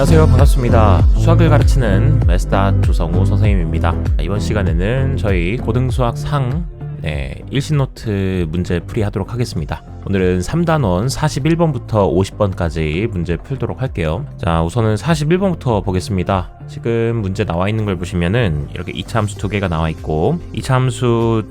안녕하세요, 반갑습니다. 수학을 가르치는 메스다 조성우 선생님입니다. 이번 시간에는 저희 고등수학 상 일신노트 문제 풀이 하도록 하겠습니다. 오늘은 3단원 41번부터 50번까지 문제 풀도록 할게요. 자, 우선은 41번부터 보겠습니다. 지금 문제 나와 있는 걸 보시면은 이렇게 이차함수 두 개가 나와 있고 이차함수의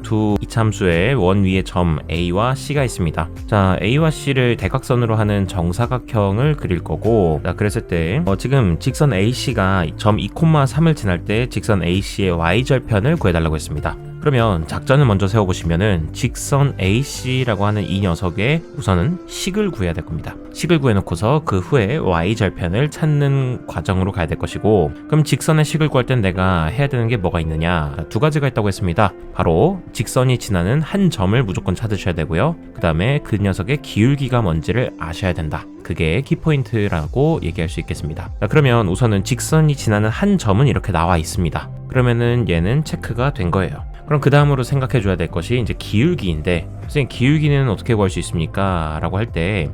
원 위에 점 A와 C가 있습니다. 자, A와 C를 대각선으로 하는 정사각형을 그릴 거고, 자, 그랬을 때 지금 직선 AC가 점 2,3을 지날 때 직선 AC의 Y절편을 구해달라고 했습니다. 그러면 작전을 먼저 세워보시면은 직선 AC라고 하는 이 녀석의 우선은 식을 구해야 될 겁니다. 식을 구해놓고서 그 후에 Y절편을 찾는 과정으로 가야 될 것이고, 그럼 직선의 식을 구할 땐 내가 해야 되는 게 뭐가 있느냐? 두 가지가 있다고 했습니다. 바로 직선이 지나는 한 점을 무조건 찾으셔야 되고요. 그 다음에 그 녀석의 기울기가 뭔지를 아셔야 된다. 그게 키포인트라고 얘기할 수 있겠습니다. 자, 그러면 우선은 직선이 지나는 한 점은 이렇게 나와 있습니다. 그러면은 얘는 체크가 된 거예요. 그럼 그 다음으로 생각해 줘야 될 것이 이제 기울기인데, 선생님 기울기는 어떻게 구할 수 있습니까? 라고 할 때,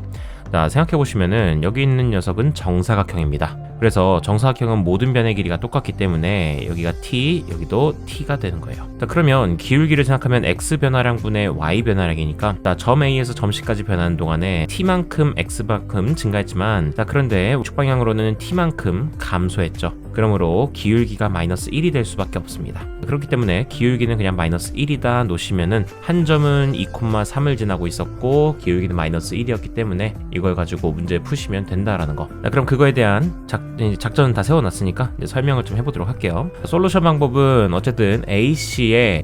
자, 생각해 보시면은 여기 있는 녀석은 정사각형입니다. 그래서 정사각형은 모든 변의 길이가 똑같기 때문에 여기가 t, 여기도 t가 되는 거예요. 자, 그러면 기울기를 생각하면 x 변화량분의 y 변화량이니까, 자, 점 A에서 점 C까지 변하는 동안에 t만큼 x만큼 증가했지만, 자, 그런데 우측 방향으로는 t만큼 감소했죠. 그러므로 기울기가 마이너스 1이 될 수밖에 없습니다. 그렇기 때문에 기울기는 그냥 마이너스 1이다 놓으시면은 한 점은 2,3을 지나고 있었고 기울기는 마이너스 1이었기 때문에 이걸 가지고 문제 푸시면 된다라는 거. 자, 그럼 그거에 대한 작전은 다 세워놨으니까 이제 설명을 좀 해보도록 할게요. 솔루션 방법은 어쨌든 AC의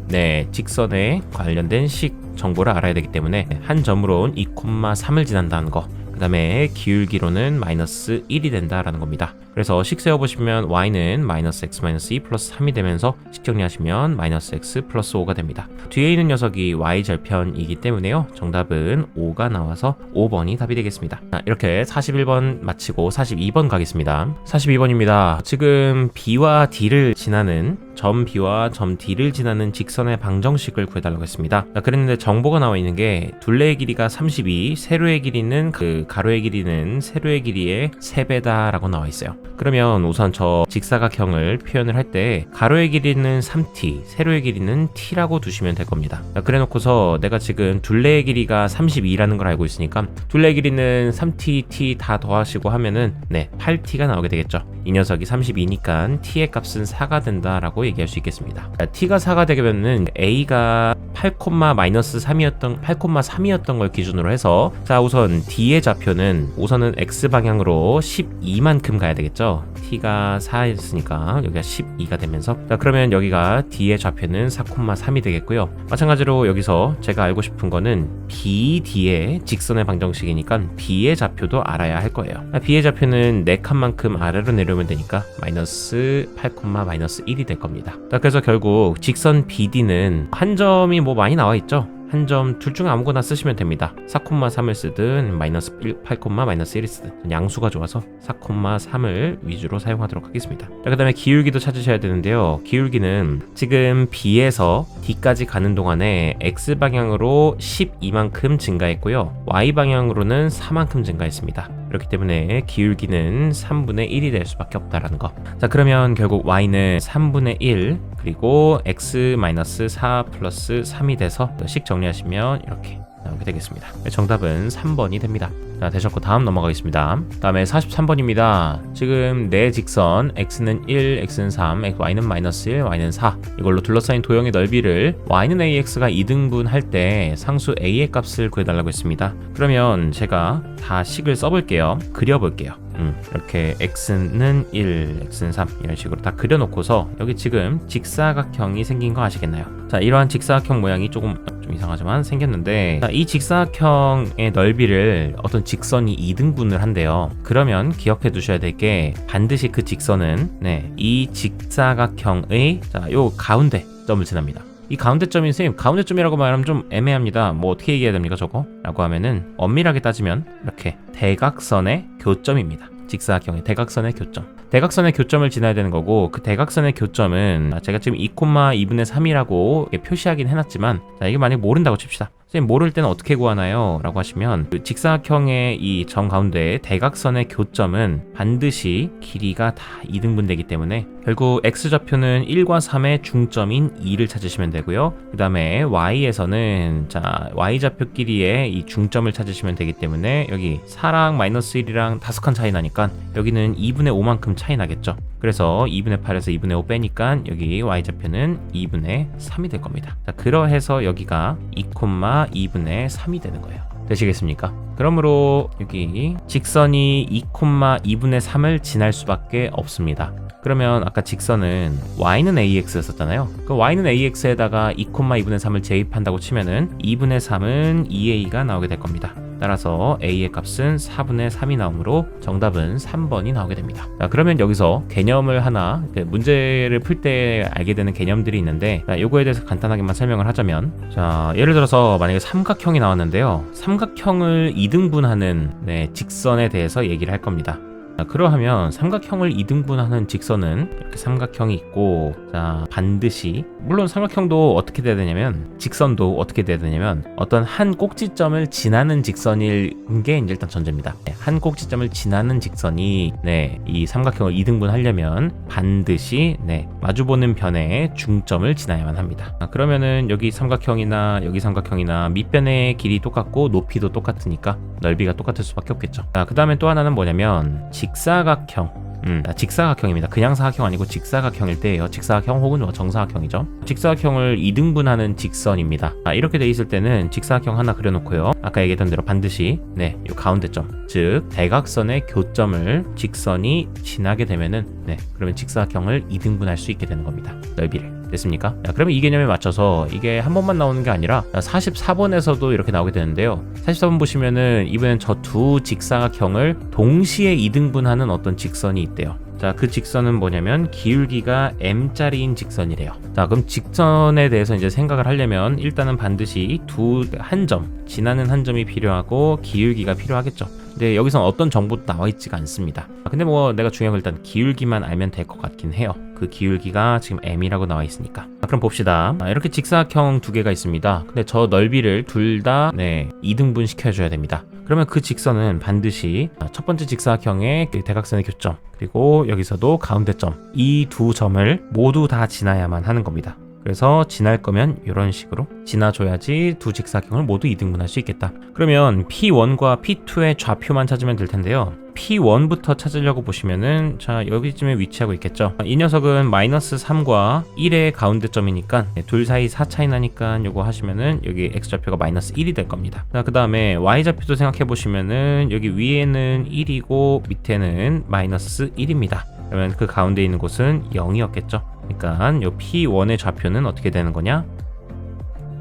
직선에 관련된 식 정보를 알아야 되기 때문에 한 점으로는 2,3을 지난다는 거, 그 다음에 기울기로는 마이너스 1이 된다라는 겁니다. 그래서 식 세워보시면 y는 마이너스 x 마이너스 2 플러스 3이 되면서 식 정리하시면 마이너스 x 플러스 5가 됩니다. 뒤에 있는 녀석이 y절편이기 때문에요, 정답은 5가 나와서 5번이 답이 되겠습니다. 자, 이렇게 41번 마치고 42번 가겠습니다. 42번입니다. 지금 b와 d를 지나는 점 B와 점 D를 지나는 직선의 방정식을 구해달라고 했습니다. 자, 그랬는데 정보가 나와 있는 게 둘레의 길이가 32, 세로의 길이는 가로의 길이는 세로의 길이의 3배다 라고 나와 있어요. 그러면 우선 저 직사각형을 표현을 할 때 가로의 길이는 3t, 세로의 길이는 t라고 두시면 될 겁니다. 자, 그래 놓고서 내가 지금 둘레의 길이가 32라는 걸 알고 있으니까 둘레의 길이는 3t, t 다 더하시고 하면은 8t가 나오게 되겠죠. 이 녀석이 32니까 t의 값은 4가 된다라고 얘기할 수 있겠습니다. 자, t가 4가 되면은 a가 8,3이었던 걸 기준으로 해서, 자, 우선 d의 좌표는 우선은 x 방향으로 12만큼 가야 되겠죠. t가 4였으니까 여기가 12가 되면서, 자, 그러면 여기가 d의 좌표는 4,3이 되겠고요. 마찬가지로 여기서 제가 알고 싶은 거는 BD의 직선의 방정식이니까 B의 좌표도 알아야 할 거예요. B의 좌표는 4칸만큼 아래로 내려오면 되니까 마이너스 8, 마이너스 1이 될 겁니다. 자, 그래서 결국 직선 BD는 한 점이 뭐 많이 나와 있죠. 한 점 둘 중에 아무거나 쓰시면 됩니다. 4,3을 쓰든 마이너스 8, 마이너스 1을 쓰든 양수가 좋아서 4,3을 위주로 사용하도록 하겠습니다. 자, 그 다음에 기울기도 찾으셔야 되는데요. 기울기는 지금 B에서 D까지 가는 동안에 X방향으로 12만큼 증가했고요, Y방향으로는 4만큼 증가했습니다. 그렇기 때문에 기울기는 3분의 1이 될 수밖에 없다라는 거. 자, 그러면 결국 y는 3분의 1 그리고 x-4 플러스 3이 돼서 식 정리하시면 이렇게 나오게 되겠습니다. 정답은 3번이 됩니다. 자, 되셨고 다음 넘어가겠습니다. 다음에 43번입니다. 지금 내 직선 x는 1, x는 3, y는 마이너스 1, y는 4 이걸로 둘러싸인 도형의 넓이를 y는 ax가 2등분 할 때 상수 a의 값을 구해달라고 했습니다. 그러면 제가 다 식을 써볼게요. 그려볼게요. 이렇게 x는 1, x는 3 이런 식으로 다 그려놓고서 여기 지금 직사각형이 생긴 거 아시겠나요? 자, 이러한 직사각형 모양이 좀 이상하지만 생겼는데, 자, 이 직사각형의 넓이를 어떤 직선이 2등분을 한대요. 그러면 기억해 두셔야 될 게 반드시 그 직선은 이 직사각형의 요 가운데 점을 지납니다. 이 가운데점이, 선생님 가운데점이라고 말하면 좀 애매합니다. 뭐 어떻게 얘기해야 됩니까 저거? 라고 하면은 엄밀하게 따지면 이렇게 대각선의 교점입니다. 직사각형의 대각선의 교점. 대각선의 교점을 지나야 되는 거고, 그 대각선의 교점은 제가 지금 2,2분의 3이라고 표시하긴 해놨지만, 자, 이게 만약 모른다고 칩시다. 선생님 모를 때는 어떻게 구하나요? 라고 하시면 그 직사각형의 이 점 가운데 대각선의 교점은 반드시 길이가 다 2등분 되기 때문에 결국 x좌표는 1과 3의 중점인 2를 찾으시면 되고요. 그 다음에 y에서는 자 y좌표 길이의 이 중점을 찾으시면 되기 때문에 여기 4랑 마이너스 1이랑 5칸 차이 나니까 여기는 2분의 5만큼 차이 나겠죠. 그래서 2분의 8에서 2분의 5 빼니까 여기 y좌표는 2분의 3이 될 겁니다. 자, 그러해서 여기가 2,2분의 3이 되는 거예요. 되시겠습니까? 그러므로 여기 직선이 2,2분의 3을 지날 수밖에 없습니다. 그러면 아까 직선은 y는 ax였었잖아요. 그 y는 ax에다가 2,2분의 3을 제입한다고 치면은 2분의 3은 2a가 나오게 될 겁니다. 따라서 a의 값은 4분의 3이 나오므로 정답은 3번이 나오게 됩니다. 자, 그러면 여기서 개념을 하나 문제를 풀 때 알게 되는 개념들이 있는데 요거에 대해서 간단하게만 설명을 하자면 자 예를 들어서 만약에 삼각형이 나왔는데요. 삼각형을 2등분하는 직선에 대해서 얘기를 할 겁니다. 자, 그러하면 삼각형을 2등분하는 직선은 이렇게 삼각형이 있고 자 반드시 물론 삼각형도 어떻게 돼야 되냐면 직선도 어떻게 돼야 되냐면 어떤 한 꼭지점을 지나는 직선인 게 이제 일단 전제입니다. 한 꼭지점을 지나는 직선이 이 삼각형을 2등분 하려면 반드시 마주보는 변의 중점을 지나야만 합니다. 그러면은 여기 삼각형이나 여기 삼각형이나 밑변의 길이 똑같고 높이도 똑같으니까 넓이가 똑같을 수밖에 없겠죠. 자, 그 다음에 또 하나는 뭐냐면 직사각형. 직사각형입니다. 그냥 사각형 아니고 직사각형일 때예요. 직사각형 혹은 정사각형이죠. 직사각형을 2등분하는 직선입니다. 이렇게 돼 있을 때는 직사각형 하나 그려놓고요. 아까 얘기했던 대로 반드시 요 가운데점, 즉 대각선의 교점을 직선이 지나게 되면은 그러면 직사각형을 2등분할 수 있게 되는 겁니다. 넓이를. 됐습니까? 자, 그러면 이 개념에 맞춰서 이게 한 번만 나오는 게 아니라 44번에서도 이렇게 나오게 되는데요. 44번 보시면은 이번엔 저 두 직사각형을 동시에 2등분하는 어떤 직선이 있대요. 자, 그 직선은 뭐냐면 기울기가 m짜리인 직선이래요. 자, 그럼 직선에 대해서 이제 생각을 하려면 일단은 반드시 한 점, 지나는 한 점이 필요하고 기울기가 필요하겠죠. 근데 여기선 어떤 정보도 나와 있지가 않습니다. 근데 뭐 내가 중요한 건 일단 기울기만 알면 될 것 같긴 해요. 그 기울기가 지금 m이라고 나와 있으니까. 그럼 봅시다. 이렇게 직사각형 두 개가 있습니다. 근데 저 넓이를 둘 다 2등분 시켜줘야 됩니다. 그러면 그 직선은 반드시 첫 번째 직사각형의 대각선의 교점 그리고 여기서도 가운데점 이 두 점을 모두 다 지나야만 하는 겁니다. 그래서 지날 거면 이런 식으로 지나줘야지 두 직사각형을 모두 2등분할 수 있겠다. 그러면 P1과 P2의 좌표만 찾으면 될 텐데요. P1부터 찾으려고 보시면은 자 여기쯤에 위치하고 있겠죠. 이 녀석은 마이너스 3과 1의 가운데점이니까 둘 사이 4 차이 나니까 요거 하시면은 여기 x좌표가 마이너스 1이 될 겁니다. 자, 그 다음에 y좌표도 생각해 보시면은 여기 위에는 1이고 밑에는 마이너스 1입니다. 그러면 그 가운데 있는 곳은 0이었겠죠. 그러니까 요 P1의 좌표는 어떻게 되는 거냐?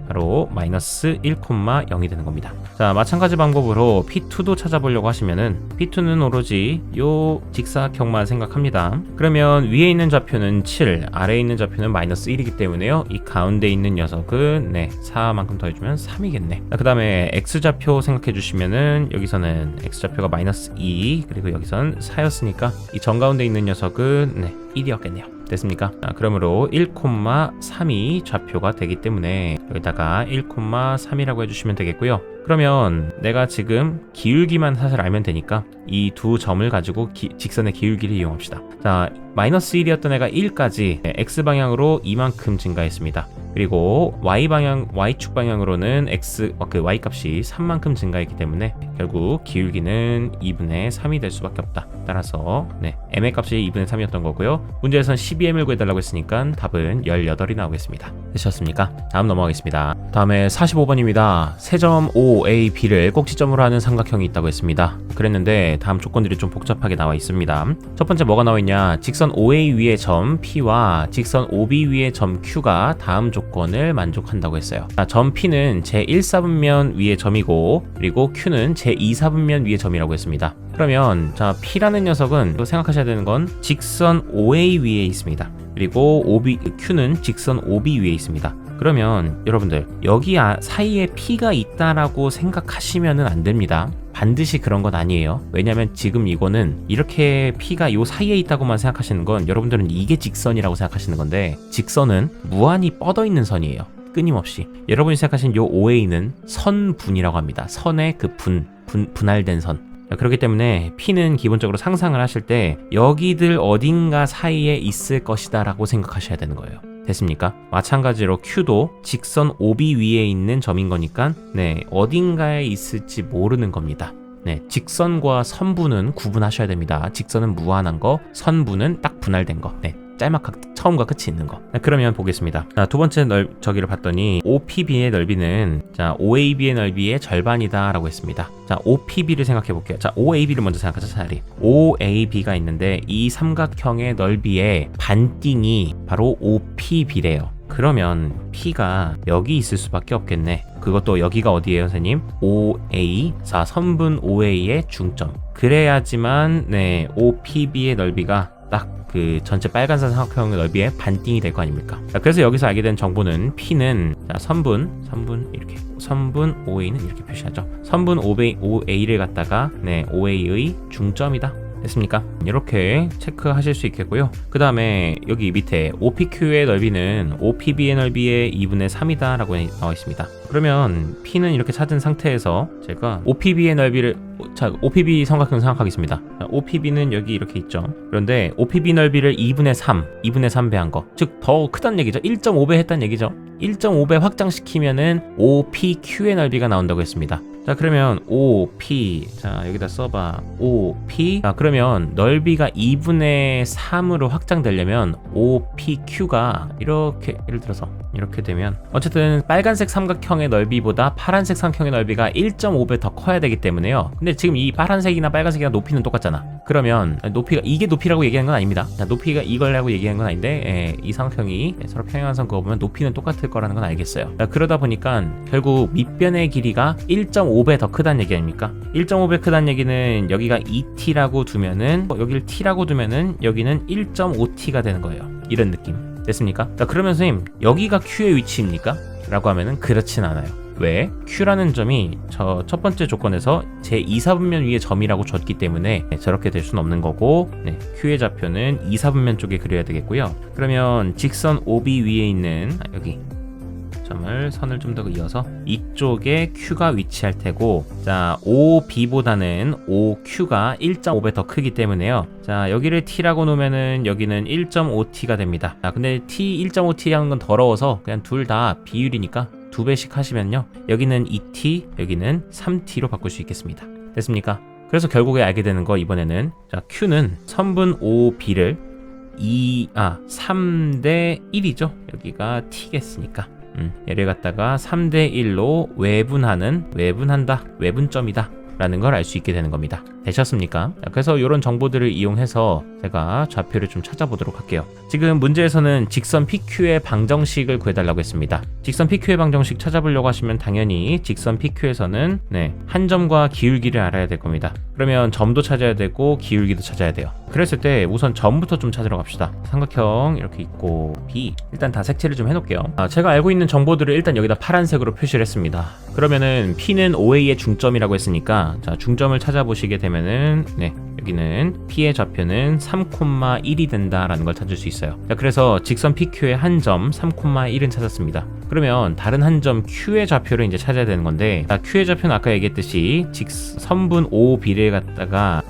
바로 마이너스 1,0이 되는 겁니다. 자, 마찬가지 방법으로 P2도 찾아보려고 하시면은 P2는 오로지 요 직사각형만 생각합니다. 그러면 위에 있는 좌표는 7, 아래에 있는 좌표는 마이너스 1이기 때문에요. 이 가운데 있는 녀석은 4만큼 더해주면 3이겠네. 그 다음에 X좌표 생각해 주시면은 여기서는 X좌표가 마이너스 2 그리고 여기서는 4였으니까 이 정가운데 있는 녀석은 1이었겠네요. 됐습니까? 그러므로 1,3이 좌표가 되기 때문에 여기다가 1,3이라고 해주시면 되겠고요. 그러면 내가 지금 기울기만 사실 알면 되니까 이 두 점을 가지고 직선의 기울기를 이용합시다. 자, 마이너스 1이었던 애가 1까지 x방향으로 이만큼 증가했습니다. 그리고 y축 방향으로는 y 값이 3만큼 증가했기 때문에 결국 기울기는 2분의 3이 될 수밖에 없다. 따라서 m의 값이 2분의 3이었던 거고요. 문제에선 12m을 구해달라고 했으니까 답은 18이 나오겠습니다. 되셨습니까? 다음 넘어가겠습니다. 다음에 45번입니다. 세점 OAB를 꼭지점으로 하는 삼각형이 있다고 했습니다. 그랬는데 다음 조건들이 좀 복잡하게 나와 있습니다. 첫 번째 뭐가 나와 있냐? 직선 OA 위의 점 P와 직선 OB 위의 점 Q가 다음 조건을 만족한다고 했어요. 자, 점 P는 제1사분면 위의 점이고 그리고 Q는 제2사분면 위의 점이라고 했습니다. 그러면 자 P라는 녀석은 또 생각하셔야 되는 건 직선 OA 위에 있습니다. 그리고 Q는 직선 OB 위에 있습니다. 그러면 여러분들 여기 사이에 P가 있다라고 생각하시면은 안 됩니다. 반드시 그런 건 아니에요. 왜냐면 지금 이거는 이렇게 P가 요 사이에 있다고만 생각하시는 건 여러분들은 이게 직선이라고 생각하시는 건데 직선은 무한히 뻗어 있는 선이에요. 끊임없이. 여러분이 생각하신 요 OA는 선분이라고 합니다. 선의 그 분할된 선. 그렇기 때문에 P는 기본적으로 상상을 하실 때 여기들 어딘가 사이에 있을 것이다 라고 생각하셔야 되는 거예요. 됐습니까? 마찬가지로 Q도 직선 OB 위에 있는 점인 거니까 네, 어딘가에 있을지 모르는 겁니다. 네, 직선과 선분은 구분하셔야 됩니다. 직선은 무한한 거, 선분은 딱 분할된 거. 네, 짤막하게 처음과 끝이 있는 거. 그러면 보겠습니다. 자, 두 번째 저기를 봤더니 OPB의 넓이는 자, OAB의 넓이의 절반이다 라고 했습니다. 자, OPB를 생각해 볼게요. 자, OAB를 먼저 생각하자. 차라리 OAB가 있는데 이 삼각형의 넓이의 반띵이 바로 OPB래요. 그러면 P가 여기 있을 수밖에 없겠네. 그것도 여기가 어디예요, 선생님? OA. 자, 선분 OA의 중점. 그래야지만 네, OPB의 넓이가 딱 그 전체 빨간색 삼각형의 넓이의 반띵이 될 거 아닙니까? 자, 그래서 여기서 알게 된 정보는 P는 자, 선분 이렇게 선분 OA는 이렇게 표시하죠. 선분 OA를 갖다가 네, OA의 중점이다. 됐습니까? 이렇게 체크하실 수 있겠고요. 그 다음에 여기 밑에 OPQ의 넓이는 OPB의 넓이의 2분의 3이다 라고 나와 있습니다. 그러면 P는 이렇게 찾은 상태에서 제가 OPB의 넓이를 자, OPB 삼각형 생각하겠습니다. 자, OPB는 여기 이렇게 있죠. 그런데 OPB 넓이를 2분의 3배 한 거. 즉 더 크다는 얘기죠. 1.5배 했다는 얘기죠. 1.5배 확장시키면은 OPQ의 넓이가 나온다고 했습니다. 자, 그러면 OP 자, 여기다 써봐. OP 자, 그러면 넓이가 2분의 3으로 확장되려면 OPQ가 이렇게 예를 들어서 이렇게 되면 어쨌든 빨간색 삼각형의 넓이보다 파란색 삼각형의 넓이가 1.5배 더 커야 되기 때문에요. 근데 지금 이 파란색이나 빨간색이나 높이는 똑같잖아. 그러면 높이가 이게 높이라고 얘기하는 건 아닙니다. 자, 높이가 이걸라고 얘기하는 건 아닌데 이 삼각형이 서로 평행한 선 그어보면 높이는 똑같을 거라는 건 알겠어요. 자, 그러다 보니까 결국 밑변의 길이가 1.5배 더 크다는 얘기 아닙니까? 1.5배 크다는 얘기는 여기가 2t라고 두면은 여기를 t라고 두면은 여기는 1.5t가 되는 거예요. 이런 느낌. 됐습니까? 자, 그러면 선생님 여기가 Q의 위치입니까? 라고 하면은 그렇진 않아요. 왜? Q라는 점이 저 첫 번째 조건에서 제 2사분면 위에 점이라고 줬기 때문에 저렇게 될 수는 없는 거고 네, Q의 좌표는 2사분면 쪽에 그려야 되겠고요. 그러면 직선 OB 위에 있는 여기 선을 좀 더 이어서 이쪽에 Q가 위치할 테고 자, OB보다는 OQ가 1.5배 더 크기 때문에요. 자, 여기를 T라고 놓으면은 여기는 1.5T가 됩니다. 자, 근데 T 1.5T 하는 건 더러워서 그냥 둘 다 비율이니까 2배씩 하시면요. 여기는 2T, 여기는 3T로 바꿀 수 있겠습니다. 됐습니까? 그래서 결국에 알게 되는 거 이번에는 자, Q는 선분 OB를 3대 1이죠. 여기가 T겠으니까. 얘를 갖다가 3대 1로 외분한다, 외분점이다 라는 걸 알 수 있게 되는 겁니다. 되셨습니까? 그래서 이런 정보들을 이용해서 제가 좌표를 좀 찾아보도록 할게요. 지금 문제에서는 직선 PQ의 방정식을 구해달라고 했습니다. 직선 PQ의 방정식 찾아보려고 하시면 당연히 직선 PQ에서는 한 점과 기울기를 알아야 될 겁니다. 그러면 점도 찾아야 되고 기울기도 찾아야 돼요. 그랬을 때 우선 점부터 좀 찾으러 갑시다. 삼각형 이렇게 있고 B 일단 다 색칠을 좀 해놓을게요. 제가 알고 있는 정보들을 일단 여기다 파란색으로 표시를 했습니다. 그러면은 P는 OA의 중점이라고 했으니까 자, 중점을 찾아보시게 되면은 여기는 P의 좌표는 3,1이 된다라는 걸 찾을 수 있어요. 자, 그래서 직선 PQ의 한 점 3,1은 찾았습니다. 그러면 다른 한 점 Q의 좌표를 이제 찾아야 되는 건데 Q의 좌표는 아까 얘기했듯이 선분 OB를 갖다가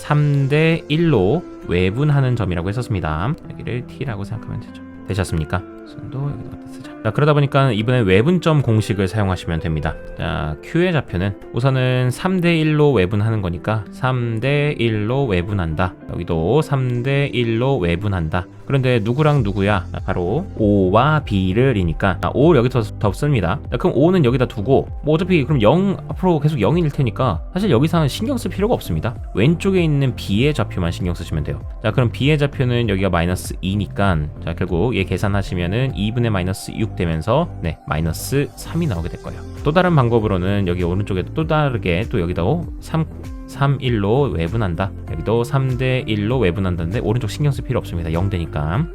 3대 1로 외분하는 점이라고 했었습니다. 여기를 T라고 생각하면 되죠. 되셨습니까? 선도 여기다 쓰자. 자, 그러다 보니까 이번에 외분점 공식을 사용하시면 됩니다. 자, Q의 좌표는 우선은 3대 1로 외분하는 거니까 3대 1로 외분한다. 여기도 3대 1로 외분한다. 그런데 누구랑 누구야? 바로 O와 B를이니까 5를 여기 더 씁니다. 그럼 5는 여기다 두고 뭐 어차피 그럼 0 앞으로 계속 0일 테니까 사실 여기서는 신경 쓸 필요가 없습니다. 왼쪽에 있는 B의 좌표만 신경 쓰시면 돼요. 자, 그럼 B의 좌표는 여기가 마이너스 2니까 자, 결국 얘 계산하시면은 2분의 마이너스 6 되면서 마이너스 3이 나오게 될 거예요. 또 다른 방법으로는 여기 오른쪽에 또 다르게 또 여기다 3,1로 외분한다. 여기도 3대 1로 외분한다는데 오른쪽 신경 쓸 필요 없습니다. 0 되니까.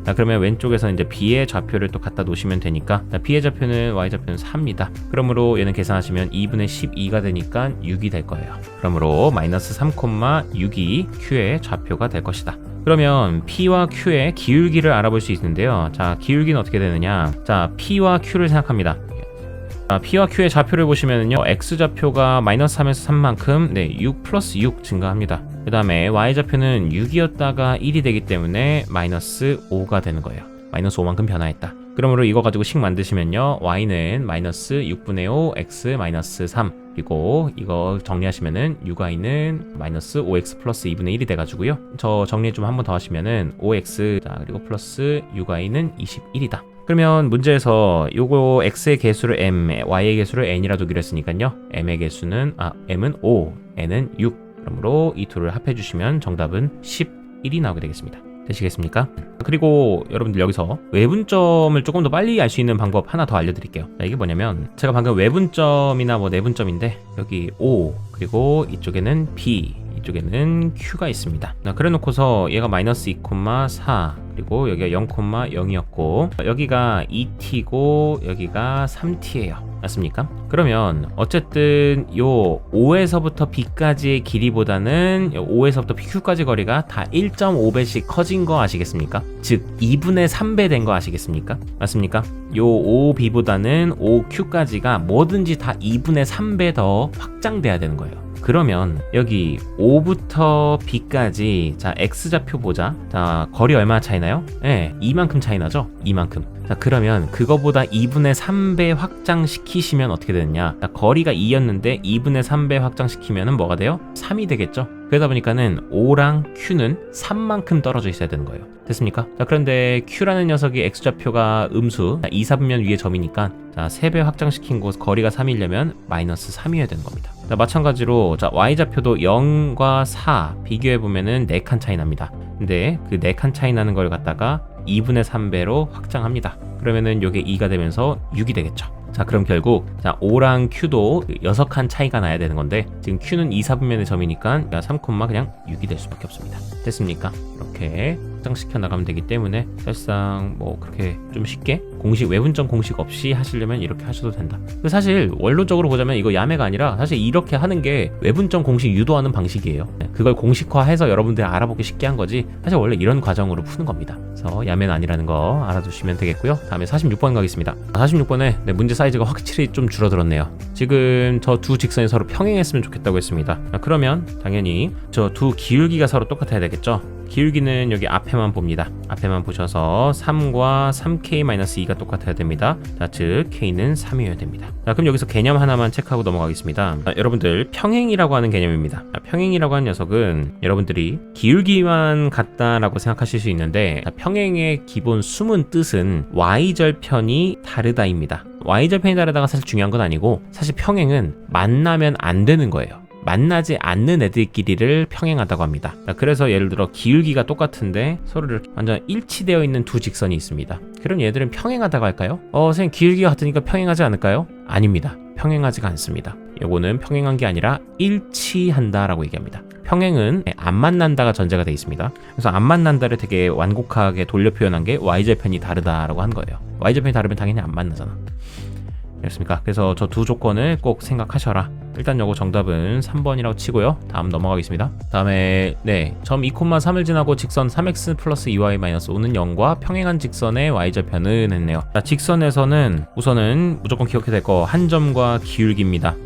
자, 그러면 왼쪽에서 이제 B의 좌표를 또 갖다 놓으시면 되니까 자, B의 좌표는 Y 좌표는 4입니다. 그러므로 얘는 계산하시면 2분의 12가 되니까 6이 될 거예요. 그러므로 마이너스 3,6이 Q의 좌표가 될 것이다. 그러면 P와 Q의 기울기를 알아볼 수 있는데요. 자, 기울기는 어떻게 되느냐? 자, P와 Q를 생각합니다. 자, P와 Q의 좌표를 보시면은요, X좌표가 마이너스 3에서 3만큼 6 플러스 6 증가합니다. 그 다음에 Y좌표는 6이었다가 1이 되기 때문에 마이너스 5가 되는 거예요. 마이너스 5만큼 변화했다. 그러므로 이거 가지고 식 만드시면요, Y는 마이너스 6분의 5 X 마이너스 3, 그리고 이거 정리하시면은 6Y는 마이너스 5X 플러스 2분의 1이 돼가지고요, 저 정리 좀 한 번 더 하시면은 5X, 자, 그리고 플러스 6Y는 21이다. 그러면 문제에서 요거 x의 개수를 m, y의 개수를 n이라 두기로 했으니까요, m의 개수는 m은 5, n은 6. 그러므로 이 둘을 합해 주시면 정답은 11이 나오게 되겠습니다. 되시겠습니까? 그리고 여러분들 여기서 외분점을 조금 더 빨리 알 수 있는 방법 하나 더 알려드릴게요. 자, 이게 뭐냐면 제가 방금 외분점이나 뭐 내분점인데 여기 O, 그리고 이쪽에는 B, 이쪽에는 Q가 있습니다. 그래 놓고서 얘가 마이너스 2,4, 그리고 여기가 0,0이었고 여기가 2t고 여기가 3t예요. 맞습니까? 그러면 어쨌든 요 5에서부터 B까지의 길이보다는 5에서부터 PQ까지 거리가 다 1.5배씩 커진 거 아시겠습니까? 즉 2분의 3배 된 거 아시겠습니까? 맞습니까? 요 5B보다는 5Q까지가 뭐든지 다 2분의 3배 더 확장돼야 되는 거예요. 그러면 여기 5부터 B까지, 자, X좌표 보자. 자, 거리 얼마나 차이나요? 네, 이만큼 차이 나죠? 이만큼. 자, 그러면 그거보다 2분의 3배 확장시키시면 어떻게 되느냐? 자, 거리가 2였는데 2분의 3배 확장시키면은 뭐가 돼요? 3이 되겠죠? 그러다 보니까는 O랑 Q는 3만큼 떨어져 있어야 되는 거예요. 됐습니까? 자, 그런데 Q라는 녀석이 X좌표가 음수, 2, 4분면 위에 점이니까, 자, 3배 확장시킨 곳 거리가 3이려면 마이너스 3이어야 되는 겁니다. 자, 마찬가지로, 자, Y좌표도 0과 4 비교해보면은 4칸 차이 납니다. 근데 그 4칸 차이 나는 걸 갖다가 2분의 3배로 확장합니다. 그러면은 요게 2가 되면서 6이 되겠죠. 자, 그럼 결국, 자, O랑 Q도 6칸 차이가 나야 되는 건데, 지금 Q는 2, 4분면의 점이니까 3, 그냥 6이 될 수밖에 없습니다. 됐습니까? 이렇게 확장시켜 나가면 되기 때문에 사실상 뭐 그렇게 좀 쉽게 공식, 외분점 공식 없이 하시려면 이렇게 하셔도 된다. 사실 원론적으로 보자면 이거 야매가 아니라 사실 이렇게 하는 게 외분점 공식 유도하는 방식이에요. 그걸 공식화해서 여러분들이 알아보기 쉽게 한 거지, 사실 원래 이런 과정으로 푸는 겁니다. 그래서 야매는 아니라는 거 알아두시면 되겠고요. 다음에 46번 가겠습니다. 46번에 문제 사이즈가 확실히 좀 줄어들었네요. 지금 저 두 직선이 서로 평행했으면 좋겠다고 했습니다. 그러면 당연히 저 두 기울기가 서로 똑같아야 되겠죠. 기울기는 여기 앞에만 봅니다. 앞에만 보셔서 3과 3k-2가 똑같아야 됩니다. 자, 즉 k는 3이어야 됩니다. 자, 그럼 여기서 개념 하나만 체크하고 넘어가겠습니다. 자, 여러분들 평행이라고 하는 개념입니다. 자, 평행이라고 하는 녀석은 여러분들이 기울기만 같다라고 생각하실 수 있는데, 자, 평행의 기본 숨은 뜻은 y절편이 다르다입니다. y절편이 다르다가 사실 중요한 건 아니고, 사실 평행은 만나면 안 되는 거예요. 만나지 않는 애들끼리를 평행하다고 합니다. 자, 그래서 예를 들어 기울기가 똑같은데 서로 이렇게 완전 일치되어 있는 두 직선이 있습니다. 그럼 얘들은 평행하다고 할까요? 선생님 기울기가 같으니까 평행하지 않을까요? 아닙니다. 평행하지가 않습니다. 요거는 평행한 게 아니라 일치한다라고 얘기합니다. 평행은 안 만난다가 전제가 되어 있습니다. 그래서 안 만난다를 되게 완곡하게 돌려 표현한 게 y절편이 다르다라고 한 거예요. y절편이 다르면 당연히 안 만나잖아. 그렇습니까? 그래서 저 두 조건을 꼭 생각하셔라. 일단 요거 정답은 3번이라고 치고요. 다음 넘어가겠습니다. 다음에 점 2,3을 지나고 직선 3x 플러스 2y-5는 0과 평행한 직선의 y절편은 했네요. 자, 직선에서는 우선은 무조건 기억해야 될 거 한 점과 기울기입니다.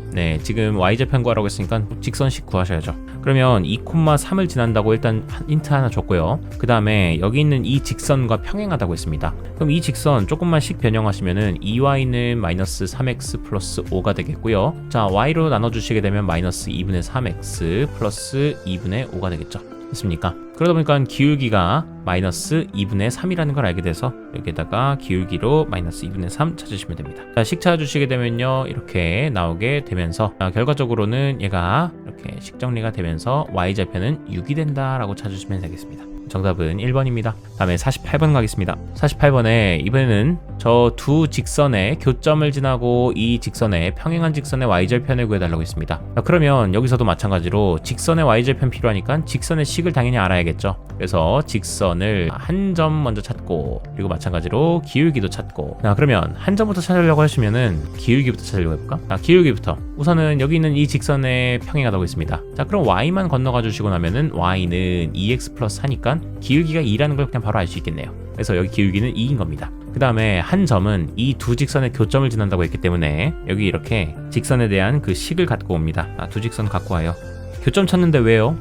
지금 y절편 구하라고 했으니까 직선식 구하셔야죠. 그러면 2,3을 지난다고 일단 힌트 하나 줬고요. 그 다음에 여기 있는 이 직선과 평행하다고 했습니다. 그럼 이 직선 조금만 씩 변형하시면은 2y는 마이너스 3x 플러스 5가 되겠고요. 자, y로 나눠주시게 되면 마이너스 2분의 3x 플러스 2분의 5가 되겠죠. 됐습니까? 그러다 보니까 기울기가 마이너스 2분의 3이라는 걸 알게 돼서 여기에다가 기울기로 마이너스 2분의 3 찾으시면 됩니다. 자, 식 찾아주시게 되면요, 이렇게 나오게 되면서 결과적으로는 얘가 이렇게 식 정리가 되면서 y절편은 6이 된다라고 찾으시면 되겠습니다. 정답은 1번입니다. 다음에 48번 가겠습니다. 48번에 이번에는 저 두 직선의 교점을 지나고 이 직선의 평행한 직선의 y절편을 구해달라고 했습니다. 자, 그러면 여기서도 마찬가지로 직선의 y절편 필요하니까 직선의 식을 당연히 알아야겠죠. 그래서 직선을 한 점 먼저 찾고, 그리고 마찬가지로 기울기도 찾고. 자, 그러면 한 점부터 찾으려고 하시면은 기울기부터 찾으려고 해볼까? 자, 기울기부터 우선은 여기 있는 이 직선에 평행하다고 했습니다. 자, 그럼 y만 건너가 주시고 나면은 y는 2x 플러스 하니까 있으니까 기울기가 2라는 걸 그냥 바로 알 수 있겠네요. 그래서 여기 기울기는 2인 겁니다. 그 다음에 한 점은 이 두 직선의 교점을 지난다고 했기 때문에 여기 이렇게 직선에 대한 그 식을 갖고 옵니다. 두 직선 갖고 와요. 교점 찾는데 왜요?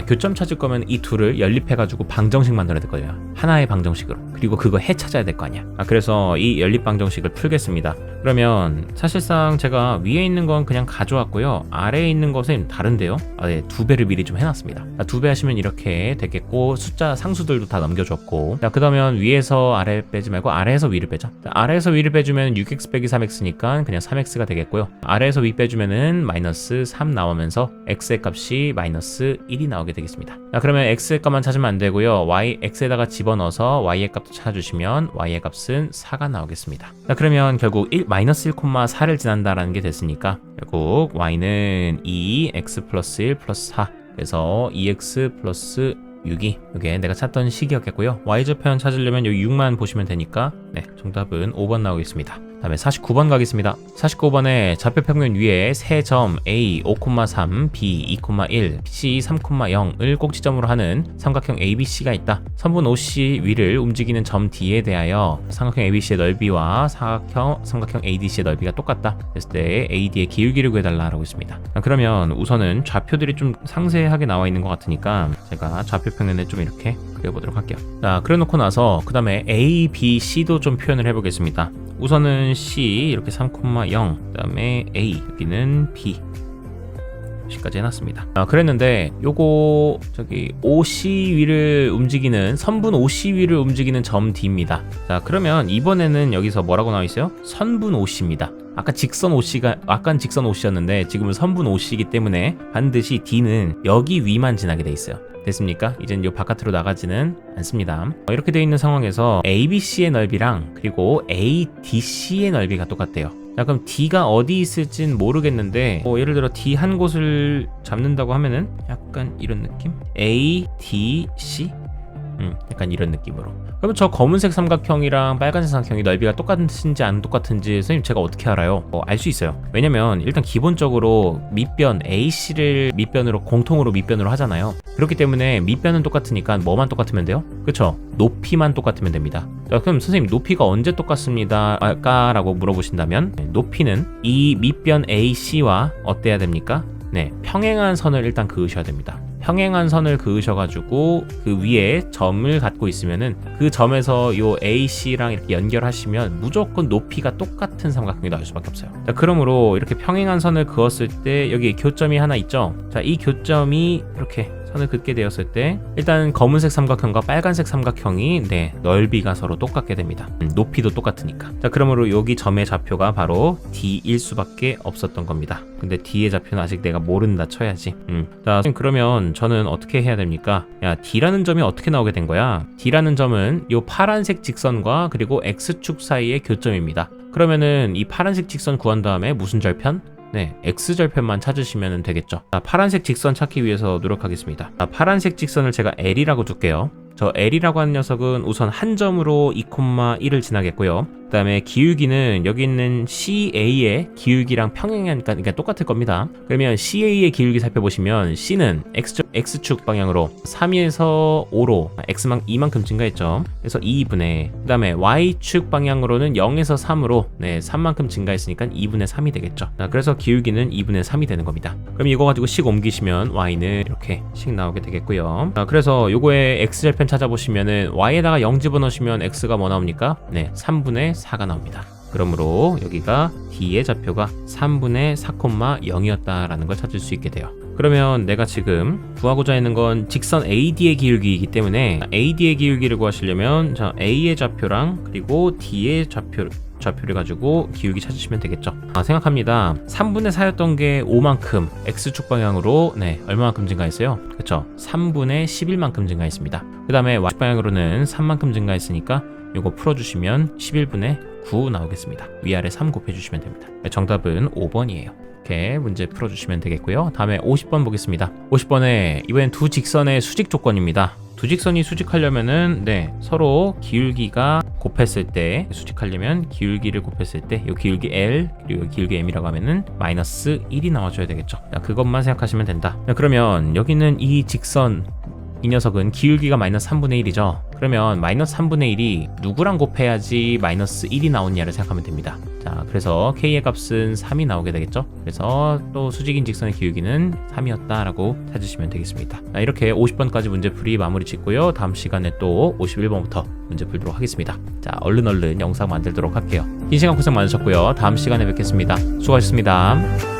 교점 찾을 거면 이 둘을 연립해가지고 방정식 만들어야 될 거예요. 하나의 방정식으로. 그리고 그거 해 찾아야 될 거 아니야. 그래서 이 연립 방정식을 풀겠습니다. 그러면 사실상 제가 위에 있는 건 그냥 가져왔고요. 아래에 있는 것은 다른데요. 네, 2배를 미리 좀 해놨습니다. 2배 하시면 이렇게 되겠고, 숫자 상수들도 다 넘겨줬고, 그 다음에 위에서 아래 빼지 말고 아래에서 위를 빼자. 아래에서 위를 빼주면 6x 빼기 3x니까 그냥 3x가 되겠고요. 아래에서 위 빼주면은 마이너스 3 나오면서 x의 값이 마이너스 1이 나오게 되겠습니다. 그러면 x의 값만 찾으면 안 되고요. x에다가 집어넣어서 y의 값도 찾아주시면 y의 값은 4가 나오겠습니다. 그러면 결국 마이너스 1,4를 지난다라는 게 됐으니까 결국 y는 2x 플러스 1 플러스 4, 그래서 2x 플러스 6이 이게 내가 찾던 식이었겠고요. y좌편 찾으려면 여기 6만 보시면 되니까 네, 정답은 5번 나오겠습니다. 다음에 49번 가겠습니다. 49번에 좌표 평면 위에 세 점 A 5,3, B 2,1, C 3,0을 꼭지점으로 하는 삼각형 ABC가 있다. 선분 OC 위를 움직이는 점 D에 대하여 삼각형 ABC의 넓이와 삼각형 ADC의 넓이가 똑같다. 그랬을 때 AD의 기울기를 구해달라고 했습니다. 그러면 우선은 좌표들이 좀 상세하게 나와 있는 것 같으니까 제가 좌표 평면을 좀 이렇게 그려보도록 할게요. 자, 그려놓고 나서 그 다음에 A, B, C도 좀 표현을 해보겠습니다. 우선은 C 이렇게 3,0, 그 다음에 A, 여기는 B C까지 해놨습니다. 그랬는데 요거 저기 OC 위를 움직이는 선분 OC 위를 움직이는 점 D입니다. 자, 그러면 이번에는 여기서 뭐라고 나와 있어요? 선분 OC입니다. 아까 직선 OC였는데 지금은 선분 OC이기 때문에 반드시 D는 여기 위만 지나게 돼 있어요. 됐습니까? 이젠 요 바깥으로 나가지는 않습니다. 이렇게 되어 있는 상황에서 ABC의 넓이랑 그리고 ADC의 넓이가 똑같대요. 자, 그럼 D가 어디 있을진 모르겠는데 예를 들어 D 한 곳을 잡는다고 하면은 약간 이런 느낌? A, D, C? 약간 이런 느낌으로. 그러면 저 검은색 삼각형이랑 빨간색 삼각형이 넓이가 똑같은지 안 똑같은지 선생님 제가 어떻게 알아요? 알 수 있어요. 왜냐면 일단 기본적으로 밑변 AC를 밑변으로 공통으로 밑변으로 하잖아요. 그렇기 때문에 밑변은 똑같으니까 뭐만 똑같으면 돼요? 그쵸? 높이만 똑같으면 됩니다. 자, 그럼 선생님 높이가 언제 똑같습니다 라고 물어보신다면 높이는 이 밑변 AC와 어때야 됩니까? 네, 평행한 선을 일단 그으셔야 됩니다. 평행한 선을 그으셔가지고 그 위에 점을 갖고 있으면은 그 점에서 요 AC랑 이렇게 연결하시면 무조건 높이가 똑같은 삼각형이 나올 수밖에 없어요. 자, 그러므로 이렇게 평행한 선을 그었을 때 여기 교점이 하나 있죠. 자, 이 교점이 이렇게 선을 긋게 되었을 때 일단 검은색 삼각형과 빨간색 삼각형이 넓이가 서로 똑같게 됩니다. 높이도 똑같으니까. 자, 그러므로 여기 점의 좌표가 바로 D일 수밖에 없었던 겁니다. 근데 D의 좌표는 아직 내가 모른다 쳐야지. 자, 그러면 저는 어떻게 해야 됩니까? 야, D라는 점이 어떻게 나오게 된 거야? D라는 점은 요 파란색 직선과 그리고 X축 사이의 교점입니다. 그러면은 이 파란색 직선 구한 다음에 무슨 절편? 네, X절편만 찾으시면 되겠죠. 자, 파란색 직선 찾기 위해서 노력하겠습니다. 자, 파란색 직선을 제가 L이라고 둘게요. 저 L이라고 하는 녀석은 우선 한 점으로 2,1을 지나겠고요. 그 다음에 기울기는 여기 있는 CA의 기울기랑 평행하니까 그러니까 똑같을 겁니다. 그러면 CA의 기울기 살펴보시면 C는 X축 방향으로 3에서 5로 X만 2만큼 증가했죠. 그래서 2분의 그 다음에 Y축 방향으로는 0에서 3으로 3만큼 증가했으니까 2분의 3이 되겠죠. 자, 그래서 기울기는 2분의 3이 되는 겁니다. 그럼 이거 가지고 식 옮기시면 Y는 이렇게 식 나오게 되겠고요. 자, 그래서 요거의 X절편 찾아보시면은 Y에다가 0 집어넣으시면 X가 뭐 나옵니까? 3분의 4가 나옵니다. 그러므로 여기가 D의 좌표가 3분의 4,0이었다라는 걸 찾을 수 있게 돼요. 그러면 내가 지금 구하고자 하는 건 직선 AD의 기울기이기 때문에 AD의 기울기를 구하시려면 자, A의 좌표랑 그리고 D의 좌표를 가지고 기울기 찾으시면 되겠죠. 생각합니다. 3분의 4였던 게 5만큼 X축 방향으로 얼마만큼 증가했어요? 그쵸? 3분의 11만큼 증가했습니다. 그 다음에 Y축 방향으로는 3만큼 증가했으니까 이거 풀어주시면 11분의 9 나오겠습니다. 위아래 3 곱해주시면 됩니다. 정답은 5번이에요. 이렇게 문제 풀어주시면 되겠고요. 다음에 50번 보겠습니다. 50번에 이번엔 두 직선의 수직 조건입니다. 두 직선이 수직하려면은 서로 기울기가 곱했을 때 수직하려면 기울기를 곱했을 때 이 기울기 L 그리고 기울기 M이라고 하면은 마이너스 1이 나와줘야 되겠죠. 자, 그것만 생각하시면 된다. 자, 그러면 여기는 이 직선 이 녀석은 기울기가 마이너스 3분의 1이죠. 그러면 마이너스 3분의 1이 누구랑 곱해야지 마이너스 1이 나오냐를 생각하면 됩니다. 자, 그래서 K의 값은 3이 나오게 되겠죠. 그래서 또 수직인 직선의 기울기는 3이었다라고 찾으시면 되겠습니다. 자, 이렇게 50번까지 문제풀이 마무리 짓고요. 다음 시간에 또 51번부터 문제 풀도록 하겠습니다. 자, 얼른 영상 만들도록 할게요. 긴 시간 고생 많으셨고요. 다음 시간에 뵙겠습니다. 수고하셨습니다.